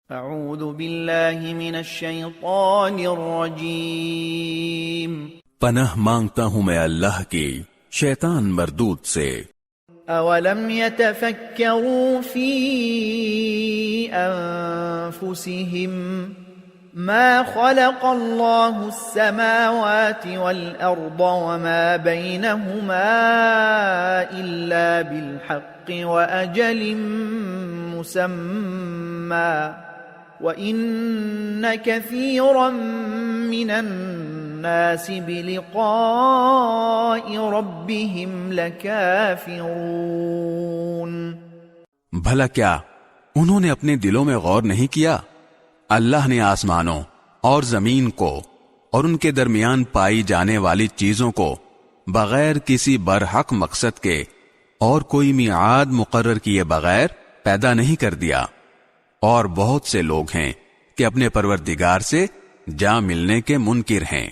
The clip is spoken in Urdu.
اعوذ باللہ من الشیطان الرجیم، پناہ مانگتا ہوں میں اللہ کی شیطان مردود سے۔ اولم يتفکروا فی انفسهم ما خلق اللہ السماوات والارض وما بینہما الا بالحق واجل مسمى وَإِنَّ كَثِيرًا مِّنَ النَّاسِ بِلِقَاءِ رَبِّهِمْ لَكَافِرُونَ۔ بھلا کیا انہوں نے اپنے دلوں میں غور نہیں کیا؟ اللہ نے آسمانوں اور زمین کو اور ان کے درمیان پائی جانے والی چیزوں کو بغیر کسی برحق مقصد کے اور کوئی میعاد مقرر کیے بغیر پیدا نہیں کر دیا، اور بہت سے لوگ ہیں کہ اپنے پروردگار سے جا ملنے کے منکر ہیں۔